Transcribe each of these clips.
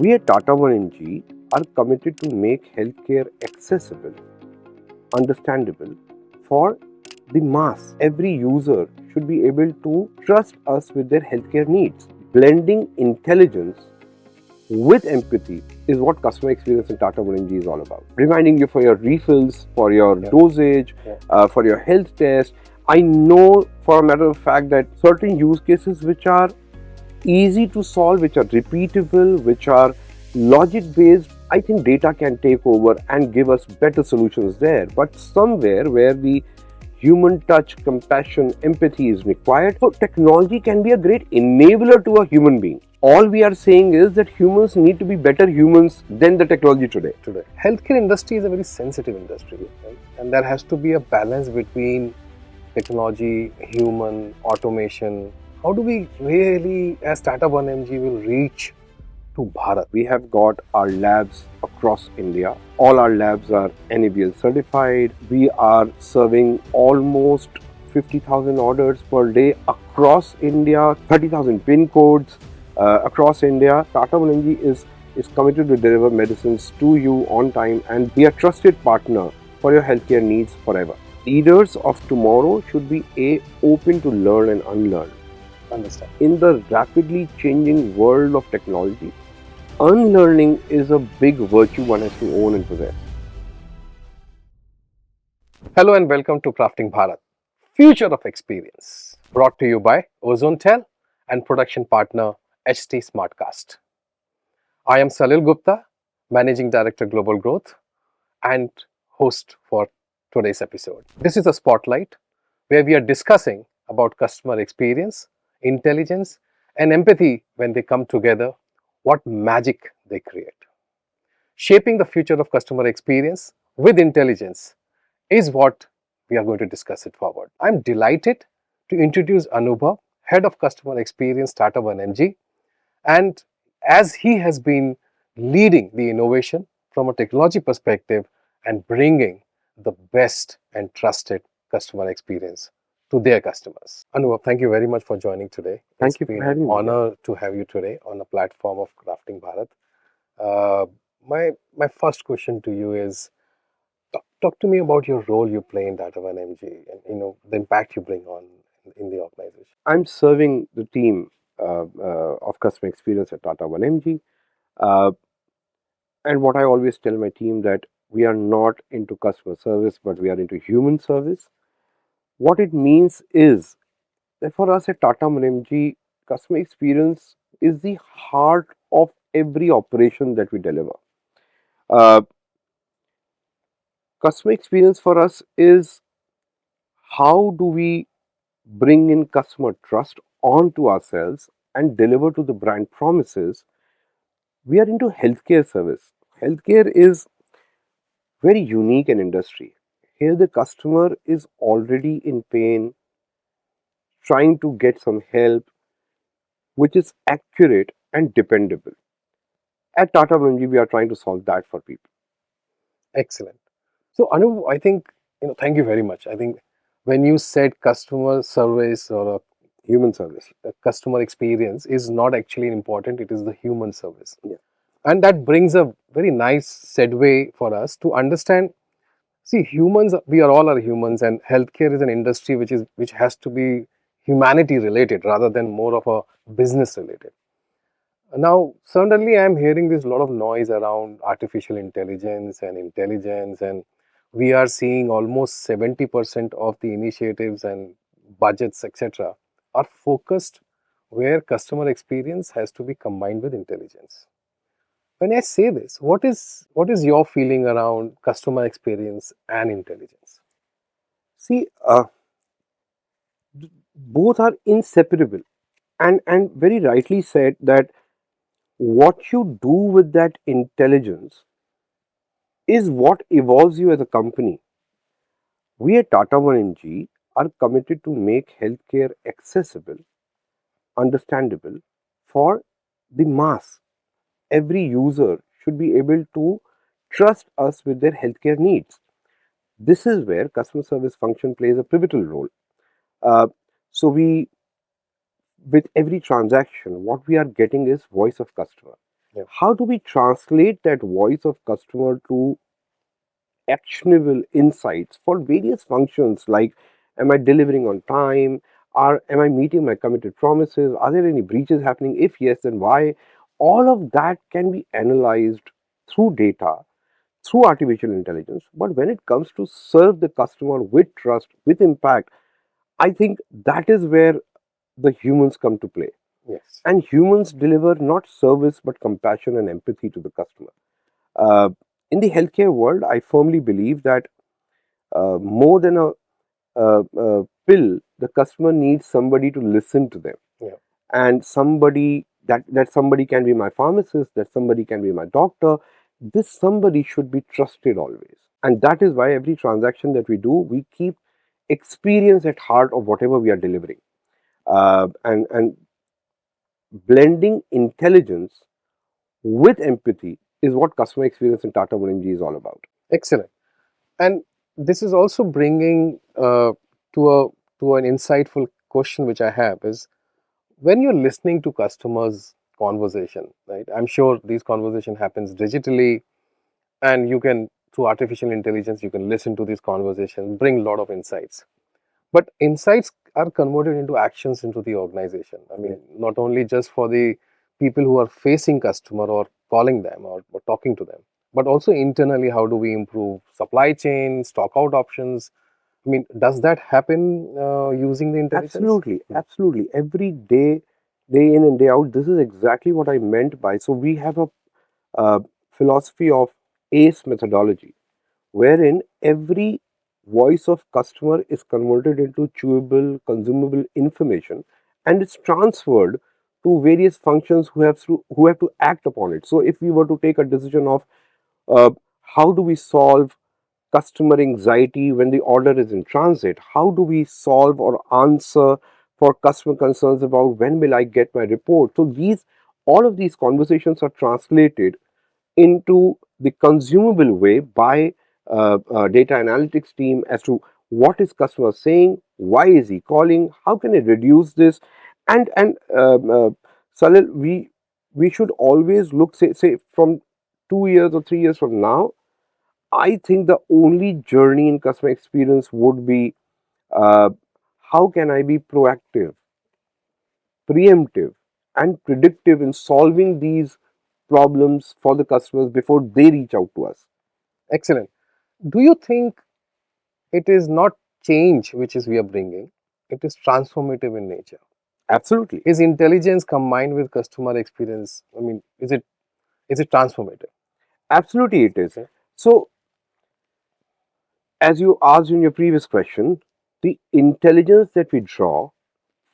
We at Tata 1mg are committed to make healthcare accessible, understandable for the mass. Every user should be able to trust us with their healthcare needs. Blending intelligence with empathy is what customer experience in Tata 1mg is all about. Reminding you for your refills, for your dosage, for your health test. I know for a matter of fact that certain use cases which are easy to solve, which are repeatable, which are logic based, I think data can take over and give us better solutions there. But somewhere where the human touch, compassion, empathy is required, so technology can be a great enabler to a human being. All we are saying is that humans need to be better humans than the technology today. Healthcare industry is a very sensitive industry, right? And there has to be a balance between technology, human, automation. How do we really, as Tata 1mg, will reach to Bharat? We have got our labs across India. All our labs are NABL certified. We are serving almost 50,000 orders per day across India, 30,000 pin codes across India. Tata 1mg is committed to deliver medicines to you on time and be a trusted partner for your healthcare needs forever. Leaders of tomorrow should be open to learn and unlearn. Understand. In the rapidly changing world of technology, unlearning is a big virtue one has to own and possess. Hello and welcome to Crafting Bharat, Future of Experience, brought to you by Ozonetel and production partner HT Smartcast. I am Shalil Gupta, Managing Director Global Growth and host for today's episode. This is a spotlight where we are discussing about customer experience, intelligence and empathy when they come together, what magic they create. Shaping the future of customer experience with intelligence is what we are going to discuss it forward. I'm delighted to introduce Anubhav, Head of Customer Experience Tata 1mg, and as he has been leading the innovation from a technology perspective and bringing the best and trusted customer experience to their customers. Anubhav, thank you very much for joining today. Thank you for having me. It's been an honor to have you today on a platform of Crafting Bharat. My first question to you is, talk to me about your role you play in Tata 1mg and the impact you bring on in the organization. I'm serving the team of customer experience at Tata 1mg, and what I always tell my team that we are not into customer service, but we are into human service. What it means is that for us at Tata 1mg, customer experience is the heart of every operation that we deliver. Customer experience for us is how do we bring in customer trust onto ourselves and deliver to the brand promises. We are into healthcare service. Healthcare is very unique an industry. Here the customer is already in pain, trying to get some help which is accurate and dependable. At Tata 1mg, we are trying to solve that for people. Excellent. So Anu, I think, thank you very much. I think when you said customer service or Human service, customer experience is not actually important, it is the human service. Yeah. And that brings a very nice segue for us to understand. See, humans, we are all humans, and healthcare is an industry which has to be humanity related rather than more of a business related. Now, suddenly I am hearing this lot of noise around artificial intelligence, and we are seeing almost 70% of the initiatives and budgets, etc., are focused where customer experience has to be combined with intelligence. When I say this, what is your feeling around customer experience and intelligence? see, both are inseparable, and very rightly said that what you do with that intelligence is what evolves you as a company. We at Tata 1mg are committed to make healthcare accessible, understandable for the mass. Every user should be able to trust us with their healthcare needs. This is where customer service function plays a pivotal role. So with every transaction, what we are getting is voice of customer. Yeah. How do we translate that voice of customer to actionable insights for various functions like, am I delivering on time? Am I meeting my committed promises? Are there any breaches happening? If yes, then why? All of that can be analyzed through data, through artificial intelligence. But when it comes to serve the customer with trust, with impact, I think that is where the humans come to play. Yes. And humans deliver not service but compassion and empathy to the customer. Uh, in the healthcare world, I firmly believe that more than a pill, the customer needs somebody to listen to them, Yeah. and somebody that somebody can be my pharmacist, that somebody can be my doctor. This somebody should be trusted always, and that is why every transaction that we do, we keep experience at heart of whatever we are delivering, and blending intelligence with empathy is what customer experience in Tata 1mg is all about. Excellent. And this is also bringing to a to an insightful question which I have is, when you're listening to customers conversation, right? I'm sure these conversation happens digitally, and you can, through artificial intelligence, you can listen to these conversations, bring a lot of insights. But insights are converted into actions into the organization. I mean, not only just for the people who are facing customer or calling them or talking to them, but also internally, how do we improve supply chain, stock out options? I mean, does that happen using the intelligence? Absolutely, absolutely. Every day, day in and day out, this is exactly what I meant by. So we have a philosophy of ACE methodology, wherein every voice of customer is converted into chewable, consumable information, and it's transferred to various functions who have to act upon it. So if we were to take a decision of uh, how do we solve customer anxiety when the order is in transit? How do we solve or answer for customer concerns about when will I get my report? So these all of these conversations are translated into the consumable way by data analytics team as to what is customer saying, why is he calling, how can I reduce this, and Salil, we should always look, say from 2 years or 3 years from now. I think the only journey in customer experience would be, uh, how can I be proactive, preemptive, and predictive in solving these problems for the customers before they reach out to us. Excellent. Do you think it is not change which is we are bringing, it is transformative in nature? Absolutely, Is intelligence combined with customer experience, I mean, is it transformative? absolutely, it is. Okay. So, as you asked in your previous question, the intelligence that we draw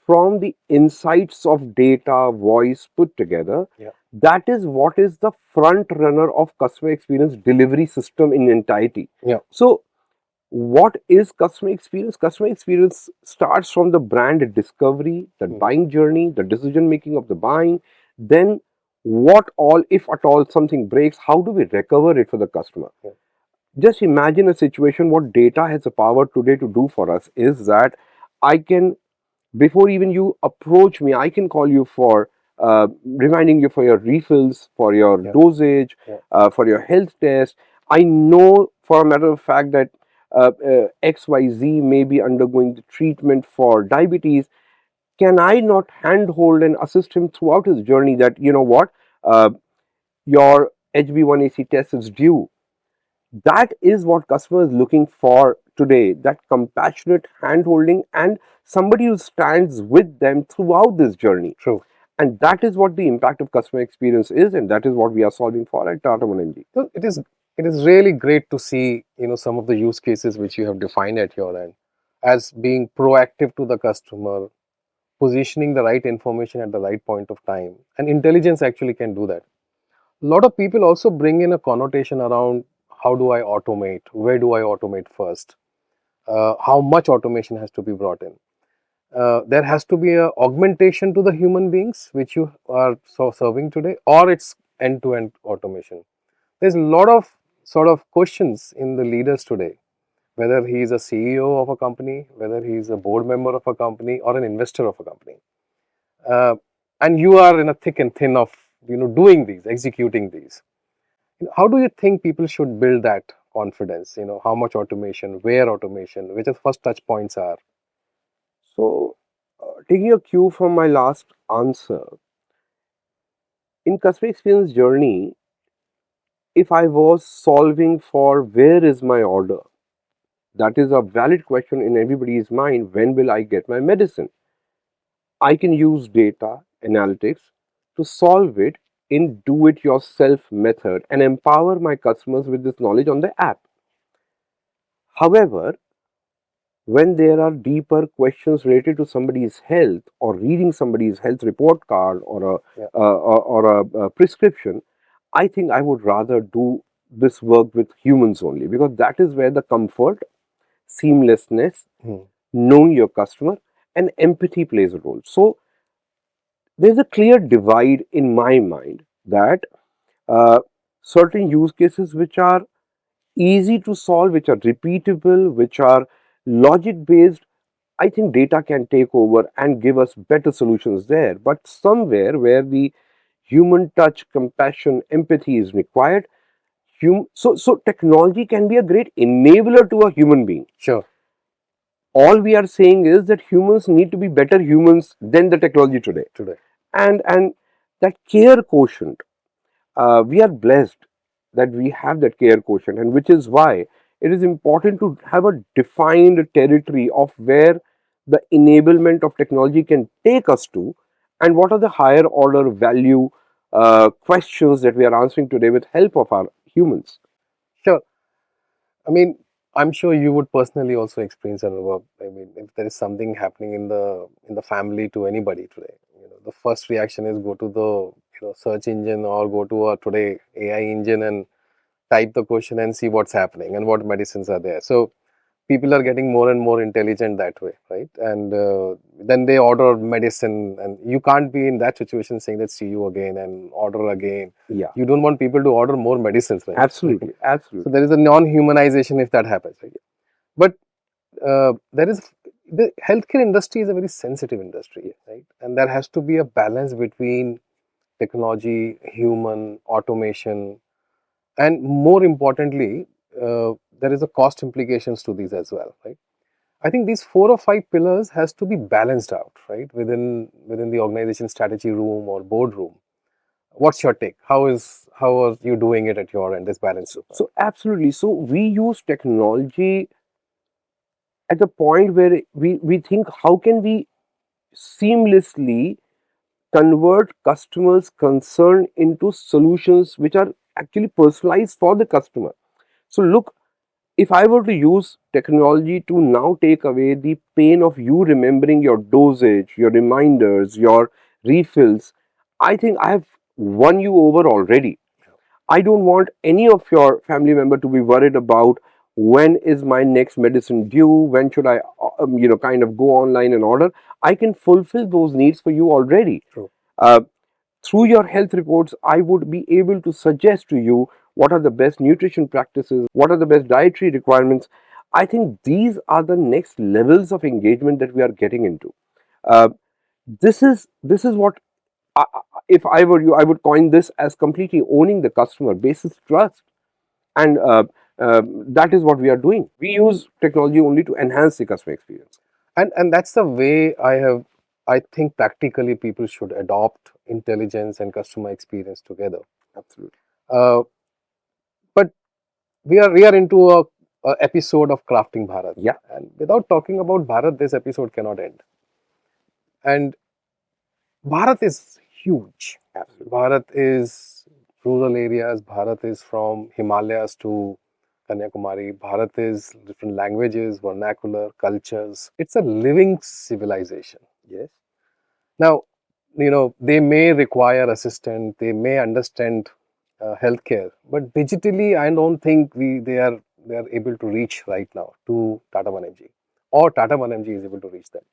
from the insights of data, voice put together, Yeah. that is what is the front runner of customer experience delivery system in entirety. Yeah. So, what is customer experience? Customer experience starts from the brand discovery, the Mm. buying journey, the decision making of the buying, then what all, if at all, something breaks, how do we recover it for the customer? Yeah. Just imagine a situation. What data has the power today to do for us is that I can, before even you approach me, I can call you for reminding you for your refills, for your Yeah. dosage, Yeah. for your health test. I know for a matter of fact that XYZ may be undergoing the treatment for diabetes. Can I not handhold and assist him throughout his journey that, you know what, uh, your HB1AC test is due? That is what customers looking for today, that compassionate handholding and somebody who stands with them throughout this journey. True. And that is what the impact of customer experience is, and that is what we are solving for at Tata 1mg. So it is really great to see, some of the use cases which you have defined at your end as being proactive to the customer, positioning the right information at the right point of time, and intelligence actually can do that. A lot of people also bring in a connotation around, how do I automate, where do I automate first, how much automation has to be brought in. There has to be a augmentation to the human beings which you are serving today, or it's end to end automation. There's a lot of sort of questions in the leaders today, whether he is a CEO of a company, whether he is a board member of a company, or an investor of a company. Uh, and you are in a thick and thin of doing these, executing these. How do you think people should build that confidence? How much automation, where automation, which the first touch points are? So, taking a cue from my last answer, in customer experience journey, if I was solving for where is my order, that is a valid question in everybody's mind. When will I get my medicine? I can use data analytics to solve it in do it yourself method and empower my customers with this knowledge on the app. However, when there are deeper questions related to somebody's health or reading somebody's health report card or Yeah. a prescription, I think I would rather do this work with humans only, because that is where the comfort, seamlessness, Hmm. knowing your customer, and empathy plays a role. So there's a clear divide in my mind that uh, certain use cases which are easy to solve, which are repeatable, which are logic based, I think data can take over and give us better solutions there. But somewhere where the human touch, compassion, empathy is required, so technology can be a great enabler to a human being. Sure. All we are saying is that humans need to be better humans than the technology today. And that care quotient, we are blessed that we have that care quotient, and which is why it is important to have a defined territory of where the enablement of technology can take us to, and what are the higher order value questions that we are answering today with help of our humans. Sure. I mean, I'm sure you would personally also experience Anubhav. I mean, if there is something happening in the family to anybody today, the first reaction is go to the search engine or go to a today AI engine and type the question and see what's happening and what medicines are there. So people are getting more and more intelligent that way, right? And then they order medicine, and you can't be in that situation saying that see you again and order again. Yeah, You don't want people to order more medicines, right? absolutely, So absolutely. there is a non-humanization if that happens, right? But there is the healthcare industry is a very sensitive industry, right? And there has to be a balance between technology, human, automation, and more importantly, there is a cost implications to these as well, right? I think these 4 or 5 pillars has to be balanced out, right, within the organization strategy room or boardroom. What's your take? How are you doing it at your end? This balance. So absolutely. So we use technology at the point where we think how can we seamlessly convert customers' concern into solutions which are actually personalized for the customer. So look, if I were to use technology to now take away the pain of you remembering your dosage, your reminders, your refills, I think I have won you over already. I don't want any of your family member to be worried about when is my next medicine due, when should I, kind of go online and order. I can fulfill those needs for you already. True. Uh, Through your health reports, I would be able to suggest to you what are the best nutrition practices, what are the best dietary requirements. I think these are the next levels of engagement that we are getting into. Uh, this is what, if I were you, I would coin this as completely owning the customer basis trust, and that is what we are doing. We use technology only to enhance the customer experience. And that's the way I think practically people should adopt intelligence and customer experience together. Absolutely. Uh, but we are into a episode of Crafting Bharat, Yeah. and without talking about Bharat, this episode cannot end. And Bharat is huge. Absolutely. Bharat is rural areas. Bharat is from Himalayas to Kanyakumari. Bharat is different languages, vernacular, cultures. It's a living civilization. Yes. Now, they may require assistance. They may understand healthcare, but digitally, I don't think they are able to reach right now to Tata 1mg, or Tata 1mg is able to reach them.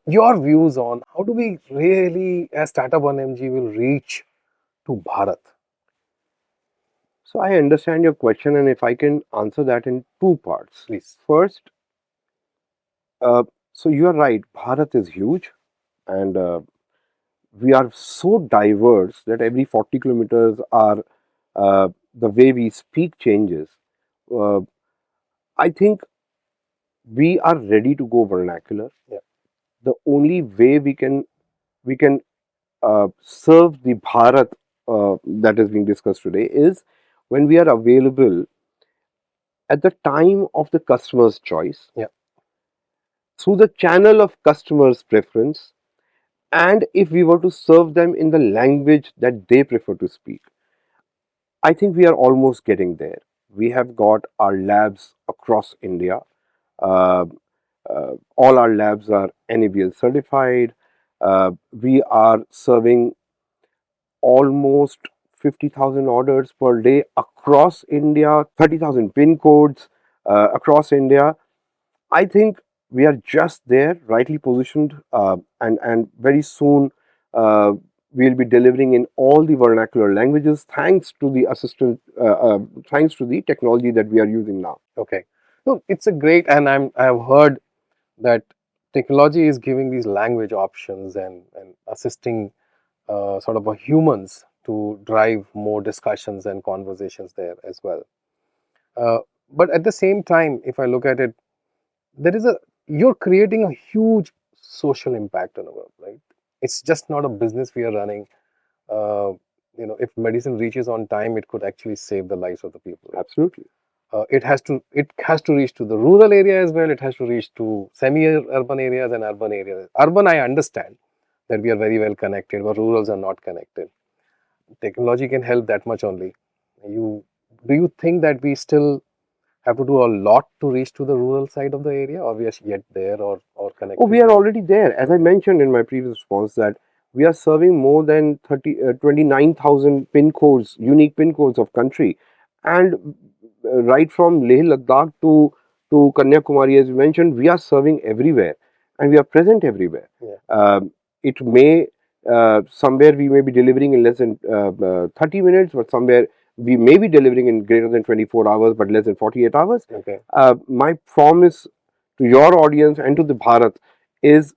Your views on how do we really, as Tata 1mg, will reach to Bharat? So I understand your question, and if I can answer that in two parts. Please. First, so you are right. Bharat is huge, and we are so diverse that every 40 kilometers are the way we speak changes. Uh, I think we are ready to go vernacular. Yeah. The only way we can serve the Bharat that is being discussed today is when we are available at the time of the customer's choice, Yeah. through the channel of customer's preference, and if we were to serve them in the language that they prefer to speak. I think we are almost getting there. We have got our labs across India. Uh, all our labs are NABL certified. We are serving almost 50,000 orders per day across India, 30,000 pin codes across India. I think we are just there, rightly positioned, and very soon uh, we'll be delivering in all the vernacular languages, thanks to the thanks to the technology that we are using now. Okay. No, it's a great, and I've heard that technology is giving these language options and assisting sort of a humans to drive more discussions and conversations there as well. Uh, but at the same time, if I look at it, there is a you're creating a huge social impact on the world, right? It's just not a business we are running. Uh, if medicine reaches on time, it could actually save the lives of the people. Absolutely. It has to reach to the rural area as well. It has to reach to semi-urban areas and urban areas. Urban, I understand that we are very well connected, but rurals are not connected. Technology can help that much only. You do you think that we still have to do a lot to reach to the rural side of the area, or we are yet there, or Oh, connected we are there? already there. As I mentioned in my previous response, that we are serving more than 29,000 pin codes, unique pin codes of country, and right from Leh Ladakh to Kanyakumari, as you mentioned, we are serving everywhere, and we are present everywhere. Yeah. It may somewhere we may be delivering in less than 30 minutes, but somewhere we may be delivering in greater than 24 hours, but less than 48 hours. Okay. My promise to your audience and to the Bharat is,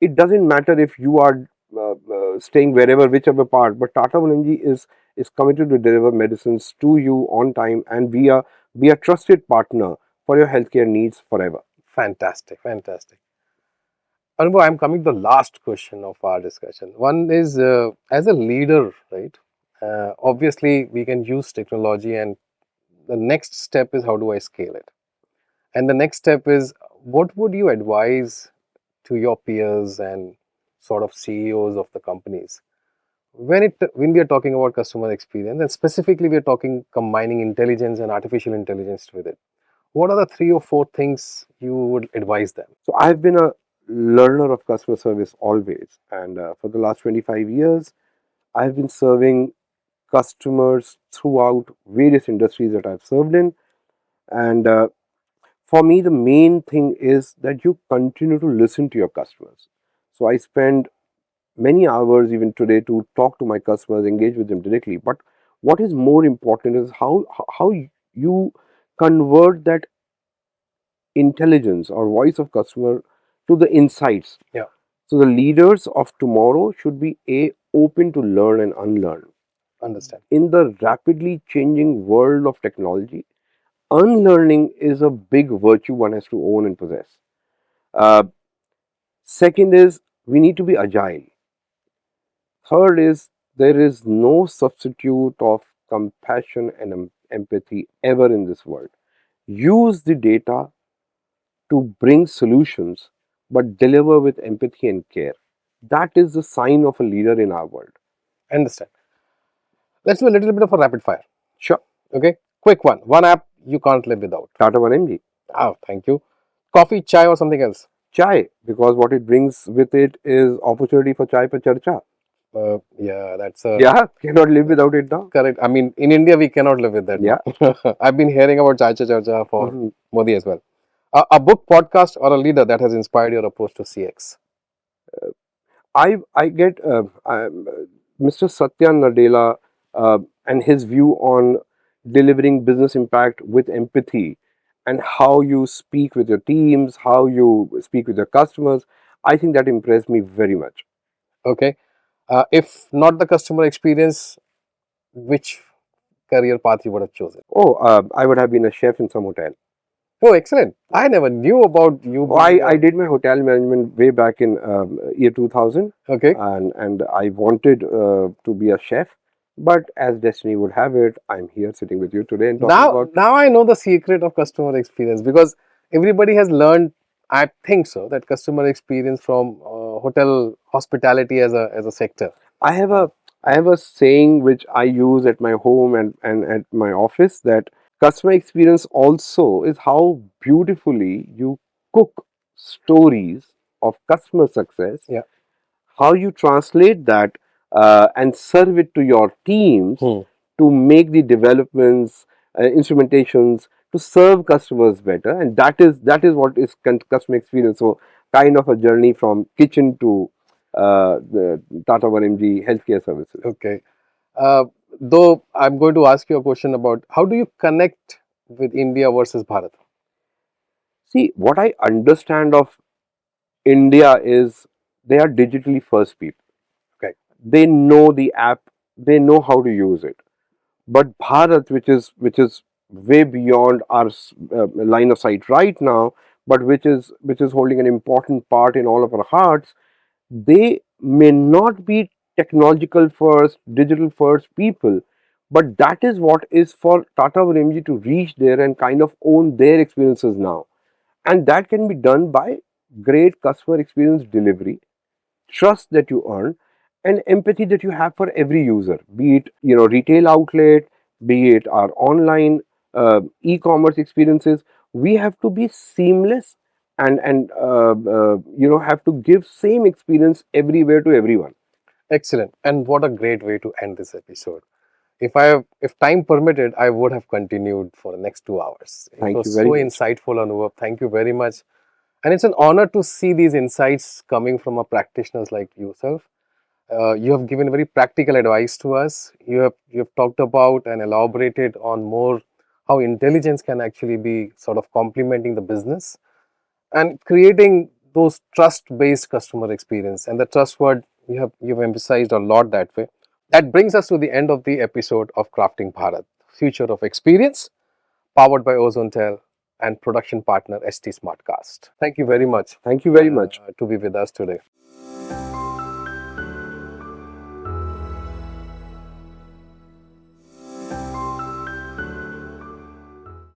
it doesn't matter if you are staying wherever, whichever part, but Tata 1mg is committed to deliver medicines to you on time, and be a trusted partner for your healthcare needs forever. Fantastic, fantastic. Anubhav, I'm coming to the last question of our discussion. One is, as a leader, right? Obviously, we can use technology, and the next step is how do I scale it? And the next step is, what would you advise to your peers and sort of CEOs of the companies when we are talking about customer experience, and specifically we are talking combining intelligence and artificial intelligence with it? What are the 3 or 4 things you would advise them? So I've been a learner of customer service always, and for the last 25 years, I've been serving customers throughout various industries that I've served in. And for me, the main thing is that you continue to listen to your customers. So I spend many hours even today to talk to my customers, engage with them directly. But what is more important is how you convert that intelligence or voice of customer to the insights. Yeah, So the leaders of tomorrow should be open to learn and unlearn. understand. In the rapidly changing world of technology, unlearning is a big virtue one has to own and possess. Uh, Second is, we need to be agile. Third is, there is no substitute of compassion and empathy ever in this world. Use the data to bring solutions, but deliver with empathy and care. That is the sign of a leader in our world. Understand. Let's do a little bit of a rapid fire. Sure. Okay, quick one. One app you can't live without. Tata 1mg. Oh, thank you. Coffee, chai, or something else? Chai, because what it brings with it is opportunity for chai per charcha. Yeah, that's a Yeah, cannot live without it now. correct. I mean, in India, we cannot live with that Yeah. now. I've been hearing about Chai Charcha for Mhm. Modi as well. A book, podcast, or a leader that has inspired your approach to CX. I get Mr. Satya Nadella and his view on delivering business impact with empathy, and how you speak with your teams, how you speak with your customers. I think that impressed me very much. Okay. If not the customer experience, which career path you would have chosen? Oh, I would have been a chef in some hotel. Oh, excellent. I never knew about you Oh, being I did my hotel management way back in year 2000, okay. and I wanted to be a chef, but as destiny would have it, I'm here sitting with you today and talking about. Now I know the secret of customer experience because everybody has learned, I think so, that customer experience from hotel hospitality as a sector. I have a I have a saying which I use at my home and at my office, that customer experience also is how beautifully you cook stories of customer success, Yeah. how you translate that and serve it to your teams Hmm. to make the developments, instrumentations to serve customers better, and that is what is customer experience. So kind of a journey from kitchen to the Tata 1mg healthcare services. Okay. Uh, though I'm going to ask you a question about how do you connect with India versus Bharat? See, what I understand of India is they are digitally first people. Okay. They know the app, they know how to use it. But Bharat, which is way beyond our line of sight right now, but which is holding an important part in all of our hearts, they may not be technological first, digital first people, but that is what is for Tata or MG to reach there and kind of own their experiences now. And that can be done by great customer experience delivery, trust that you earn, and empathy that you have for every user, be it retail outlet, be it our online e-commerce experiences. We have to be seamless and have to give same experience everywhere to everyone. Excellent. And what a great way to end this episode. If time permitted, I would have continued for the next 2 hours. It Thank was you so very much. insightful, Anubhav. Thank you very much. And it's an honor to see these insights coming from a practitioners like yourself. You have given very practical advice to us. You have talked about and elaborated on more how intelligence can actually be sort of complementing the business and creating those trust-based customer experience. And the trust word you've emphasized a lot that way. That brings us to the end of the episode of Crafting Bharat, Future of Experience, powered by Ozonetel and production partner ST Smartcast. Thank you very much Thank you very much. to be with us today.